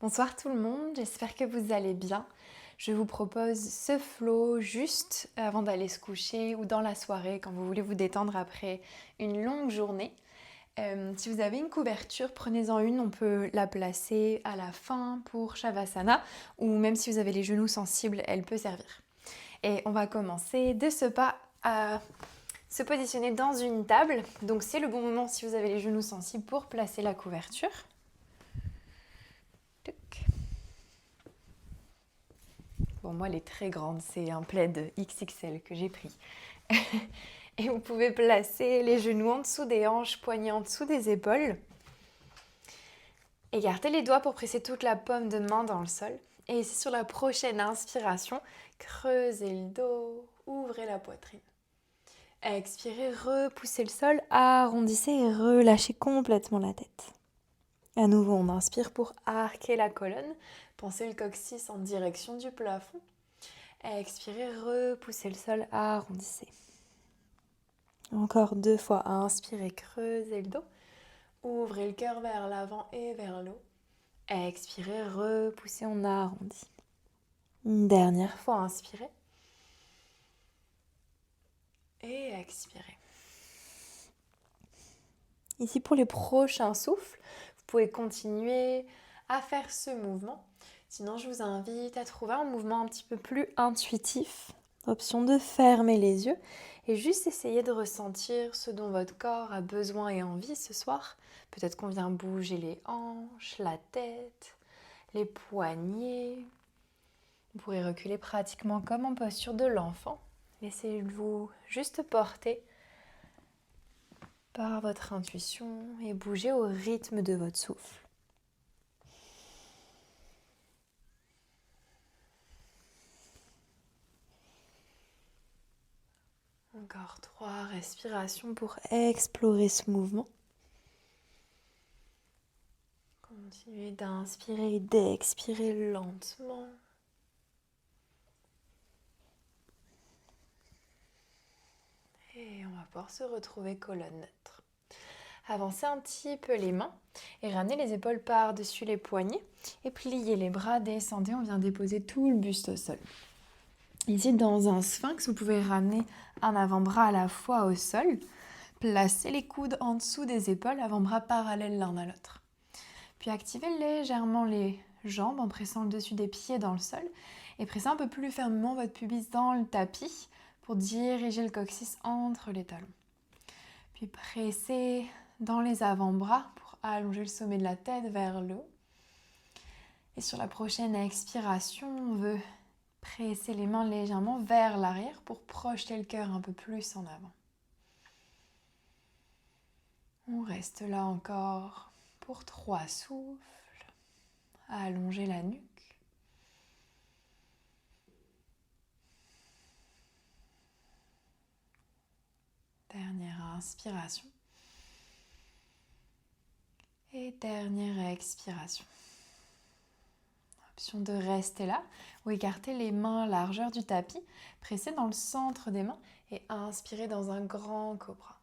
Bonsoir tout le monde, j'espère que vous allez bien. Je vous propose ce flow juste avant d'aller se coucher ou dans la soirée quand vous voulez vous détendre après une longue journée. Si vous avez une couverture, prenez-en une, on peut la placer à la fin pour Shavasana ou même si vous avez les genoux sensibles, elle peut servir. Et on va commencer de ce pas à se positionner dans une table. Donc c'est le bon moment si vous avez les genoux sensibles pour placer la couverture. Bon, moi, elle est très grande, c'est un plaid XXL que j'ai pris. Et vous pouvez placer les genoux en dessous des hanches, poignets en dessous des épaules. Écartez les doigts pour presser toute la paume de main dans le sol. Et ici, sur la prochaine inspiration, creusez le dos, ouvrez la poitrine. Expirez, repoussez le sol, arrondissez et relâchez complètement la tête. À nouveau, on inspire pour arquer la colonne. Pensez le coccyx en direction du plafond. Expirez, repoussez le sol, arrondissez. Encore 2 fois, inspirez, creusez le dos. Ouvrez le cœur vers l'avant et vers le haut. Expirez, repoussez, on arrondit. Une dernière fois, inspirez. Et expirez. Ici, pour les prochains souffles, vous pouvez continuer à faire ce mouvement. Sinon, je vous invite à trouver un mouvement un petit peu plus intuitif. Option de fermer les yeux et juste essayer de ressentir ce dont votre corps a besoin et envie ce soir. Peut-être qu'on vient bouger les hanches, la tête, les poignets. Vous pourrez reculer pratiquement comme en posture de l'enfant. Laissez-vous juste porter par votre intuition et bouger au rythme de votre souffle. Encore 3 respirations pour explorer ce mouvement. Continuez d'inspirer et d'expirer lentement. Et on va pouvoir se retrouver colonne neutre. Avancez un petit peu les mains et ramenez les épaules par-dessus les poignets et pliez les bras, descendez, on vient déposer tout le buste au sol. Ici, dans un sphinx, vous pouvez ramener un avant-bras à la fois au sol, placez les coudes en dessous des épaules, avant-bras parallèles l'un à l'autre. Puis activez légèrement les jambes en pressant le dessus des pieds dans le sol et pressez un peu plus fermement votre pubis dans le tapis pour diriger le coccyx entre les talons. Puis pressez dans les avant-bras pour allonger le sommet de la tête vers le haut. Et sur la prochaine expiration, on veut presser les mains légèrement vers l'arrière pour projeter le cœur un peu plus en avant. On reste là encore pour 3 souffles. Allongez la nuque. Dernière inspiration. Et dernière expiration. Option de rester là ou écarter les mains largeur du tapis, pressez dans le centre des mains et inspirez dans un grand cobra.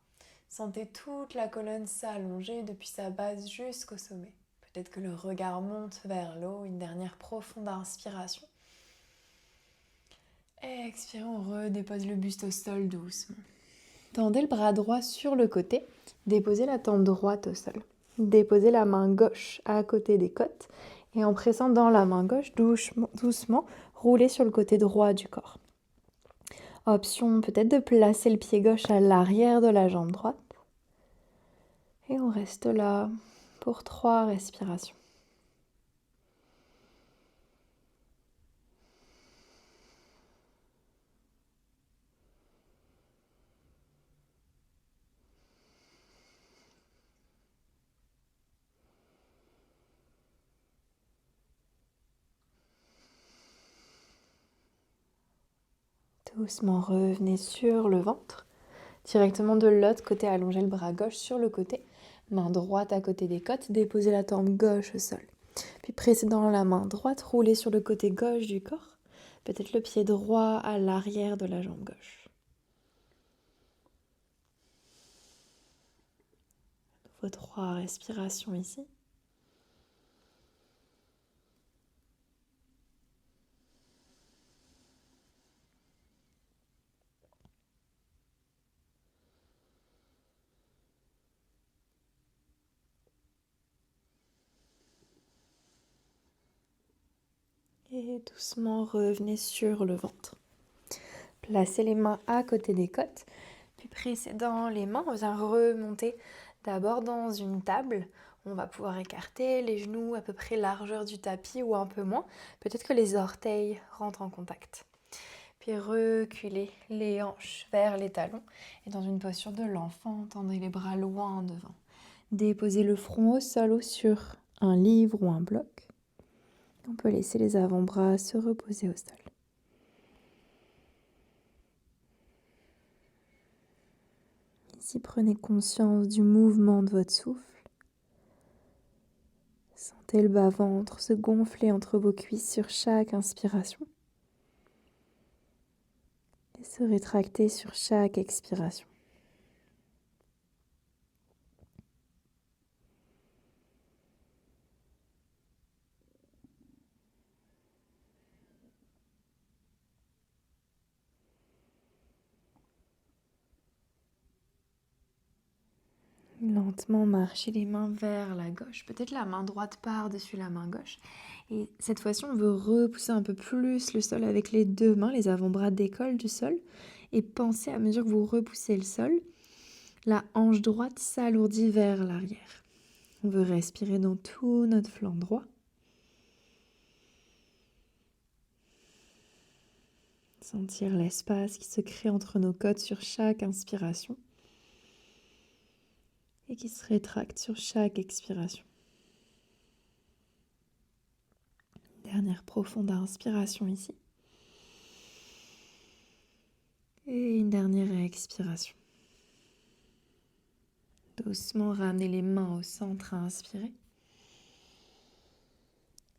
Sentez toute la colonne s'allonger depuis sa base jusqu'au sommet. Peut-être que le regard monte vers le haut, une dernière profonde inspiration. Expirez, on redépose le buste au sol doucement. Tendez le bras droit sur le côté, déposez la tempe droite au sol. Déposez la main gauche à côté des côtes et en pressant dans la main gauche, doucement, roulez sur le côté droit du corps. Option peut-être de placer le pied gauche à l'arrière de la jambe droite. Et on reste là pour 3 respirations. Doucement revenez sur le ventre. Directement de l'autre côté, allongez le bras gauche sur le côté. Main droite à côté des côtes, déposez la tempe gauche au sol. Puis pressez dans la main droite, roulez sur le côté gauche du corps. Peut-être le pied droit à l'arrière de la jambe gauche. Vos 3 respirations ici. Et doucement revenez sur le ventre. Placez les mains à côté des côtes, puis précédant les mains, on vient remonter d'abord dans une table. On va pouvoir écarter les genoux à peu près largeur du tapis ou un peu moins. Peut-être que les orteils rentrent en contact. Puis reculez les hanches vers les talons et dans une posture de l'enfant, tendez les bras loin devant. Déposez le front au sol ou sur un livre ou un bloc. On peut laisser les avant-bras se reposer au sol. Ici, prenez conscience du mouvement de votre souffle. Sentez le bas-ventre se gonfler entre vos cuisses sur chaque inspiration et se rétracter sur chaque expiration. Lentement marchez les mains vers la gauche, peut-être la main droite par-dessus la main gauche. Et cette fois-ci, on veut repousser un peu plus le sol avec les deux mains, les avant-bras décollent du sol. Et pensez à mesure que vous repoussez le sol, la hanche droite s'alourdit vers l'arrière. On veut respirer dans tout notre flanc droit. Sentir l'espace qui se crée entre nos côtes sur chaque inspiration et qui se rétracte sur chaque expiration. Dernière profonde inspiration ici. Et une dernière expiration. Doucement ramenez les mains au centre à inspirer.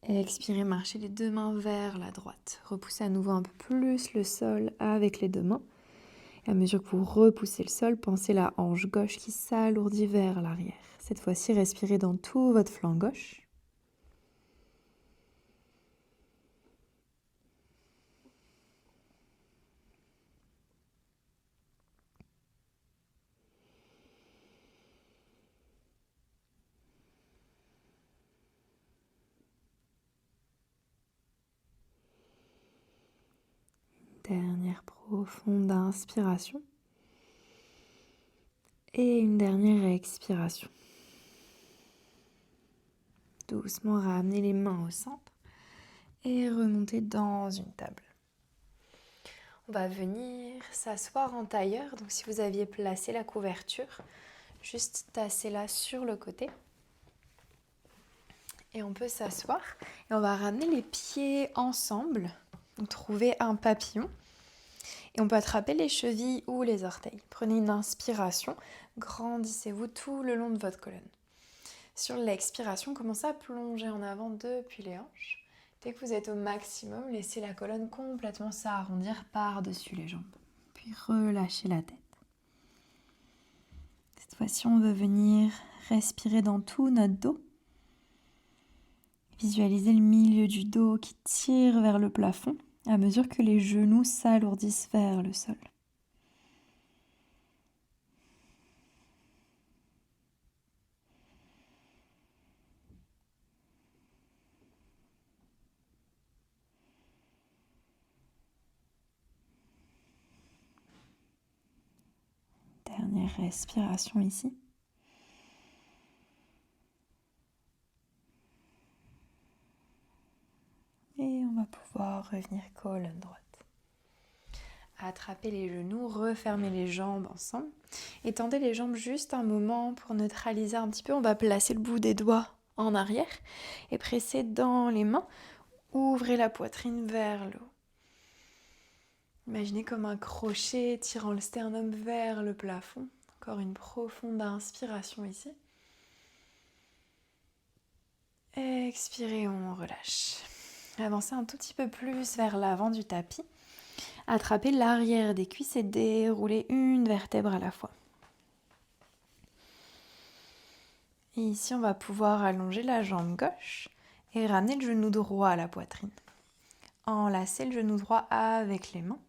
Et expirez, marchez les deux mains vers la droite. Repoussez à nouveau un peu plus le sol avec les deux mains. Et à mesure que vous repoussez le sol, pensez la hanche gauche qui s'alourdit vers l'arrière. Cette fois-ci, respirez dans tout votre flanc gauche. Dernière profonde inspiration. Et une dernière expiration. Doucement ramenez les mains au centre et remontez dans une table. On va venir s'asseoir en tailleur. Donc si vous aviez placé la couverture, juste tassez-la sur le côté. Et on peut s'asseoir et on va ramener les pieds ensemble. Donc trouver un papillon. Et on peut attraper les chevilles ou les orteils. Prenez une inspiration, grandissez-vous tout le long de votre colonne. Sur l'expiration, commencez à plonger en avant depuis les hanches. Dès que vous êtes au maximum, laissez la colonne complètement s'arrondir par-dessus les jambes. Puis relâchez la tête. Cette fois-ci, on veut venir respirer dans tout notre dos. Visualisez le milieu du dos qui tire vers le plafond à mesure que les genoux s'alourdissent vers le sol. Dernière respiration ici. Et on va pouvoir revenir colonne droite. Attrapez les genoux, refermez les jambes ensemble. Et tendez les jambes juste un moment pour neutraliser un petit peu. On va placer le bout des doigts en arrière et presser dans les mains. Ouvrez la poitrine vers le haut. Imaginez comme un crochet tirant le sternum vers le plafond. Encore une profonde inspiration ici. Expirez, on relâche. Avancez un tout petit peu plus vers l'avant du tapis. Attrapez l'arrière des cuisses et déroulez une vertèbre à la fois. Et ici, on va pouvoir allonger la jambe gauche et ramener le genou droit à la poitrine. Enlacez le genou droit avec les mains.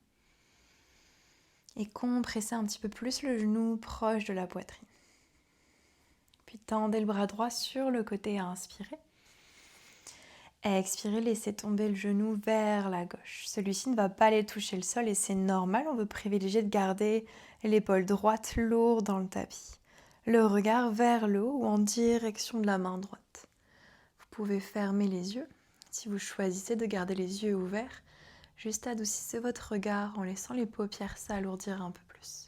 Et compressez un petit peu plus le genou proche de la poitrine. Puis tendez le bras droit sur le côté à inspirer. Expirez, laissez tomber le genou vers la gauche. Celui-ci ne va pas aller toucher le sol et c'est normal, on veut privilégier de garder l'épaule droite lourde dans le tapis. Le regard vers le haut ou en direction de la main droite. Vous pouvez fermer les yeux. Si vous choisissez de garder les yeux ouverts, juste adoucissez votre regard en laissant les paupières s'alourdir un peu plus.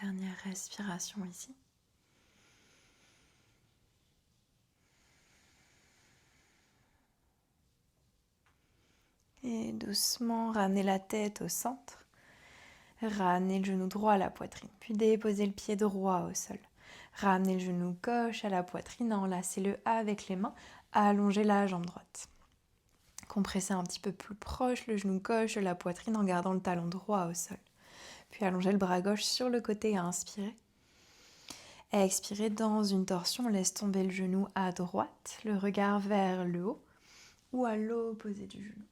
Dernière respiration ici. Et doucement, ramenez la tête au centre. Ramenez le genou droit à la poitrine, puis déposez le pied droit au sol. Ramenez le genou gauche à la poitrine, enlacez-le avec les mains, allongez la jambe droite. Compressez un petit peu plus proche le genou gauche de la poitrine en gardant le talon droit au sol. Puis allongez le bras gauche sur le côté et inspirez. Expirez dans une torsion, laisse tomber le genou à droite, le regard vers le haut ou à l'opposé du genou.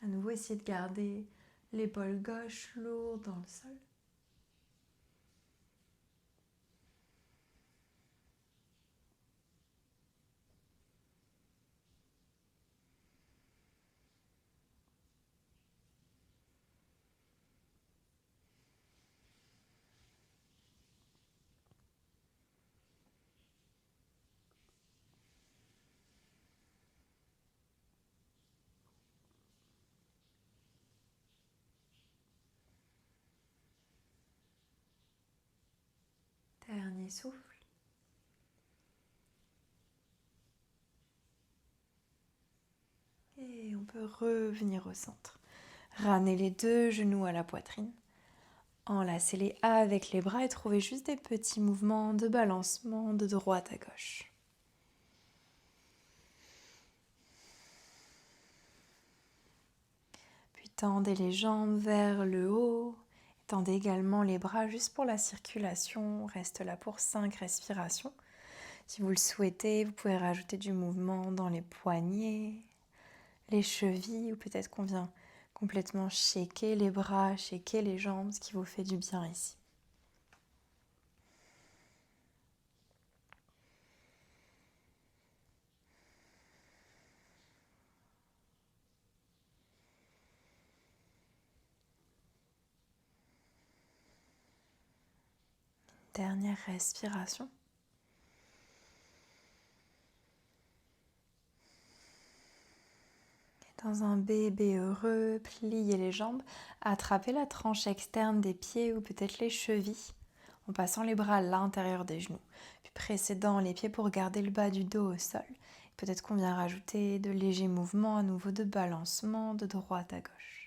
À nouveau, essayez de garder l'épaule gauche lourde dans le sol. Dernier souffle. Et on peut revenir au centre. Ramenez les deux genoux à la poitrine. Enlacez-les avec les bras et trouvez juste des petits mouvements de balancement de droite à gauche. Puis tendez les jambes vers le haut. Tendez également les bras juste pour la circulation. On reste là pour 5 respirations. Si vous le souhaitez, vous pouvez rajouter du mouvement dans les poignets, les chevilles, ou peut-être qu'on vient complètement shaker les bras, shaker les jambes, ce qui vous fait du bien ici. Dernière respiration. Dans un bébé heureux, pliez les jambes, attrapez la tranche externe des pieds ou peut-être les chevilles en passant les bras à l'intérieur des genoux. Puis pressez dans les pieds pour garder le bas du dos au sol. Peut-être qu'on vient rajouter de légers mouvements à nouveau de balancement de droite à gauche.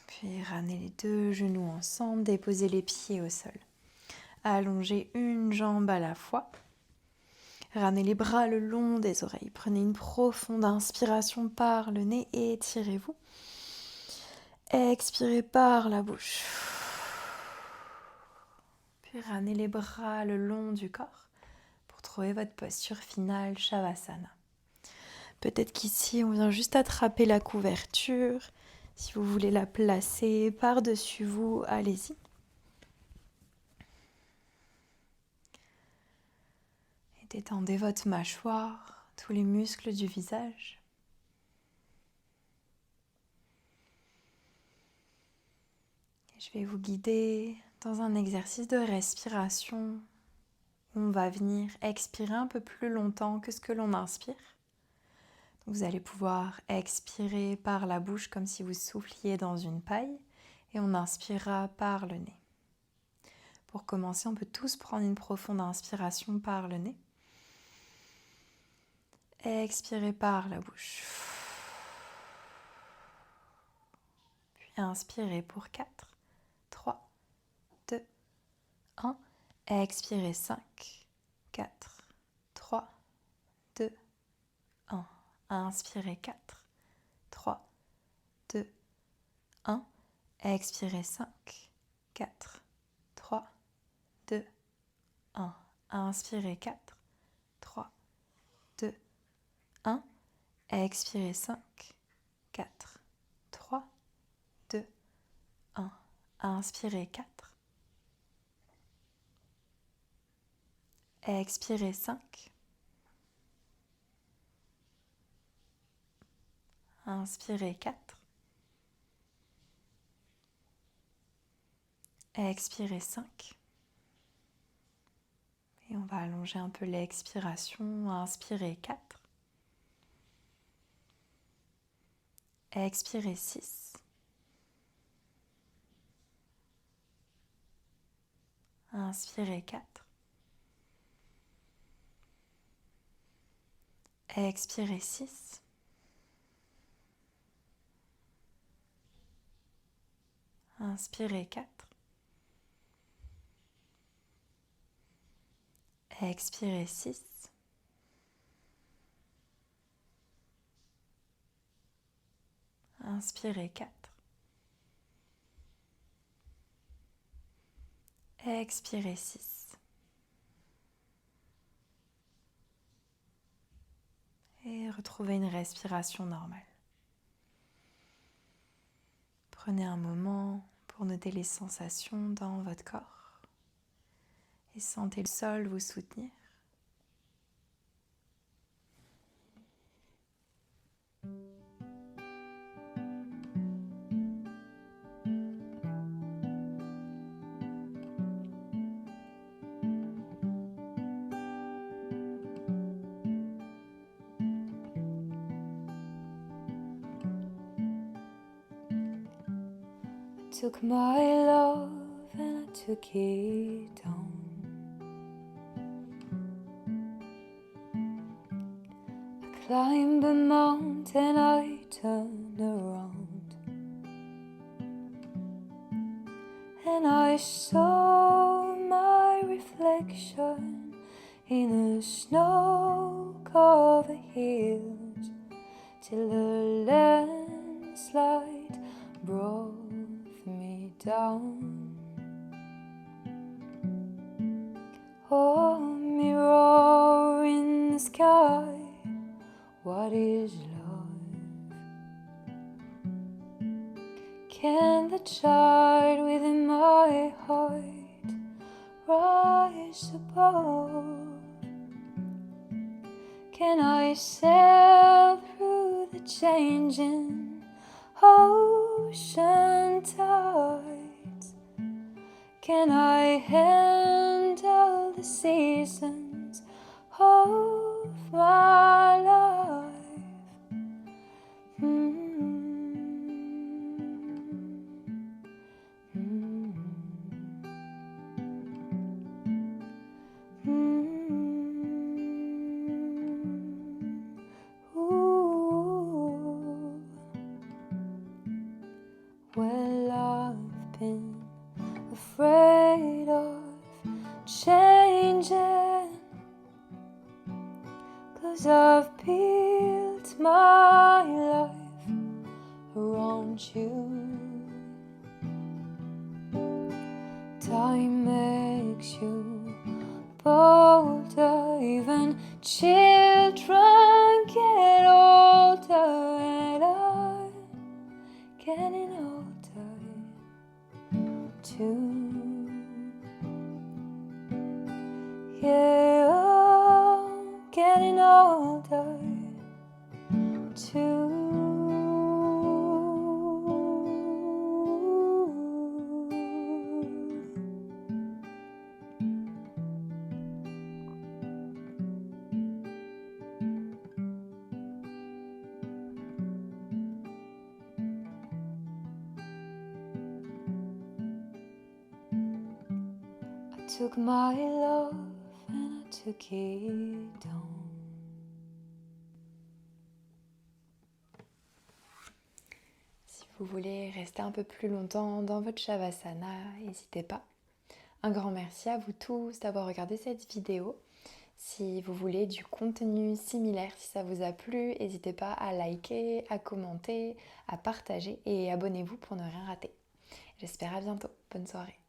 Puis ramenez les deux genoux ensemble, déposez les pieds au sol. Allongez une jambe à la fois. Ramenez les bras le long des oreilles. Prenez une profonde inspiration par le nez et étirez-vous. Expirez par la bouche. Puis ramenez les bras le long du corps pour trouver votre posture finale, Shavasana. Peut-être qu'ici, on vient juste attraper la couverture. Si vous voulez la placer par-dessus vous, allez-y. Et détendez votre mâchoire, tous les muscles du visage. Et je vais vous guider dans un exercice de respiration. On va venir expirer un peu plus longtemps que ce que l'on inspire. Vous allez pouvoir expirer par la bouche comme si vous souffliez dans une paille et on inspirera par le nez. Pour commencer, on peut tous prendre une profonde inspiration par le nez. Expirez par la bouche. Puis inspirez pour 4, 3, 2, 1. Expirez 5, 4, 3, 2, 1. Inspirez 4, 3, 2, 1. Expirez 5, 4, 3, 2, 1. Inspirez 4, 3, 2, 1. Expirez 5, 4, 3, 2, 1. Inspirez 4. Expirez 5. Inspirez 4. Expirez 5. Et on va allonger un peu l'expiration. Inspirez 4. Expirez 6. Inspirez 4. Expirez 6. Inspirez 4. Expirez 6. Inspirez 4. Expirez 6. Et retrouvez une respiration normale. Prenez un moment pour noter les sensations dans votre corps et sentez le sol vous soutenir. I took my love and I took it down. I climbed a mountain, I turned around, and I saw my reflection in a snow-covered hills, till a landslide brought me down. Oh, mirror in the sky, what is love? Can the child within my heart rise above? Can I sail through the changing ocean tides? Can I handle the seasons of my life? Well, I've been afraid of changing, 'cause I've built my life around you. Time makes you bolder, even children get older, and I'm getting older too. Yeah, I'm getting older too. I took my love and I took it down. Si vous voulez rester un peu plus longtemps dans votre Shavasana, n'hésitez pas Un grand merci à vous tous d'avoir regardé cette vidéo. Si vous voulez du contenu similaire, si ça vous a plu, n'hésitez pas à liker, à commenter, à partager et abonnez-vous pour ne rien rater. J'espère à bientôt. Bonne soirée.